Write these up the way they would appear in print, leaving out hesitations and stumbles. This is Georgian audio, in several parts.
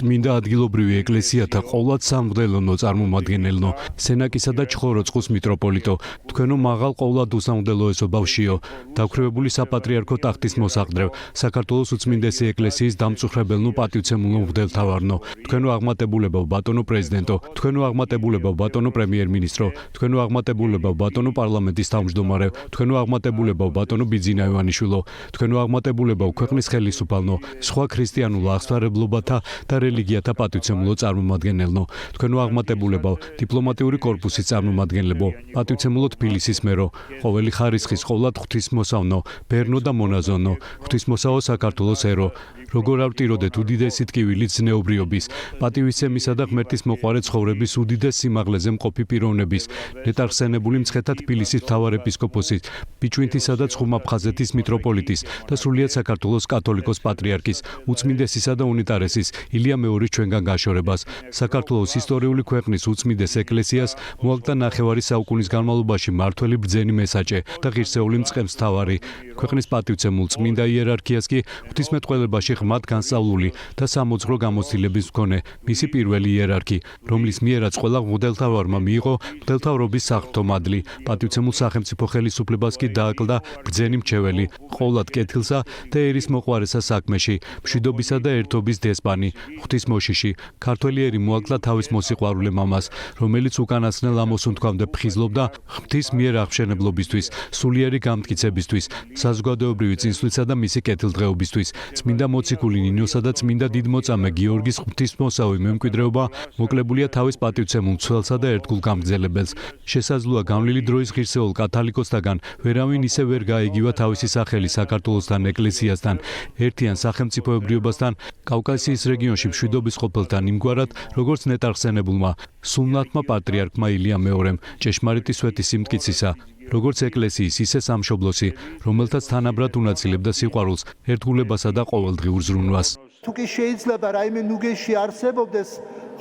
მინდა ადგილობრივი ეკლესიათა ყოვლად სამღვდელონო წარმომადგენელნო, სენაკისა და ჩხოროწყუს მიტროპოლიტო, თქვენო მაღალ ყოვლად უსამღვდელოესო ბავშვიო, დაქვრივებული საპატრიარქო ტახტის მოსაყდრევ, საქართველოს უწმინდესი ეკლესიის დამწუხრებელნო პატივცემულო მღვდელთავარნო, თქვენო აღმატებულებო ბატონო პრეზიდენტო, თქვენო აღმატებულებო ბატონო პრემიერ-მინისტრო, თქვენო აღმატებულებო ბატონო პარლამენტის თავმჯდომარე, თქვენო აღმატებულებო ბატონო ბიძინა ივანიშვილო, თქვენო აღმატებულებო ქვეყნის ხელისუფალნო, სხვა ქრისტიანულ აღსვარებლობათა და რელიგიათა პატივცემულო წარმომადგენელნო, თქვენო აღმატებულებო დიპლომატიური კორპუსის წარმომადგენლებო, პატივცემულო თბილისის მერო, ყოველი ხარისხის ყოვლად ღვთისმოსავნო, ბერნო და მონაზონო, ღვთისმოსაო საქართველოს ერო, როგორ ავტიროდეთ უდიდესი ტკივილით ზნეობრიობის, პატივისცემისა და ღმერთის მოყვარე ცხოვრების უდიდეს სიმაღლეზე მყოფი პიროვნების, ნეტარხსენებული მცხეთა თბილისის მთავარ ეპისკოპოსის, ბიჭვინთისა და ცხუმაფხაზეთის მიტროპოლიტის და სრულიად საქართველოს კათოლიკოს პატრიარქის, უწმინდესისა და უნიტარესის ილია მეორის ჩვენგან გაშორებას, საქართველოს ისტორიული ქვეყნის უწმინდეს ეკლესიას მოაკლდა ნახევარი საუკუნის განმავლობაში მართველი ბრძენი მესაჭე და ღირსეული მწყემსთავარი, ქვეყნის პატივცემულ წმინდა იერარქიას კი ღვთისმეტყველებაში ღრმად განსწავლული და სამოძღვრო გამოცდილების მქონე მისი პირველი იერარქი, რომლის მიერაც ყველა მღვდელთავარმა მიიღო მღვდელთავრობის საღვთო მადლი, პატივცემულ სახელმწიფო ხელისუფლებას კი დააკლდა ბრძენი მრჩეველი, ყოვლად კეთილსა და ერის მოყვარესა საქმეში, მშვიდობისა და ერთობის დესპანი, ღვთისმოშიში, ქართველი ერი მოაკლდა თავის მოსიყვარულე მამას, რომელიც უკანასკნელ ამოსუნთქვამდე ფხიზლობდა ღვთის მიერ აღმშენებლობისთვის, სულიერი გამტკიცებისთვის, საზოგადოებრივი წინსვლისა და მისი კეთილდღეობისთვის, წმინდა მოციქული ნინოსა და წმინდა დიდმოწამე გიორგის ღვთისმოსავი მემკვიდრეობა მოკლებულია თავის პატივცემულ მცველსა და ერთგულ გამგზელებელს. შესაძლოა განვლილი დროის ღირსეულ კათალიკოსთაგან ვერავინ ისე ვერ გაეგივა თავისი სახელი საქართველოსთან, ეკლესიასთან, ერთიან სახელმწიფოებრიობასთან, კავკასიის რეგიონში მშვიდობის ყოფილთან იმგვარად, როგორც ნეტარხსენებულმა, სულნათმა პატრიარქმა ილია მეორემ, ჭეშმარიტი სვეტის სიმტკიცისა, როგორც ეკლესიის, ისე სამშობლოსი, რომელთაც თანაბრად უნაწილებდა სიყვარულს, ერთგულებასა და ყოველდღიურ ზრუნვას. თუ კი შეიძლება რაიმე ნუგეში არსებობდეს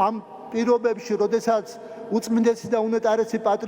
ამ პირობებში, როდესაც უწმინდესი და უნეტარესი პატრიარქი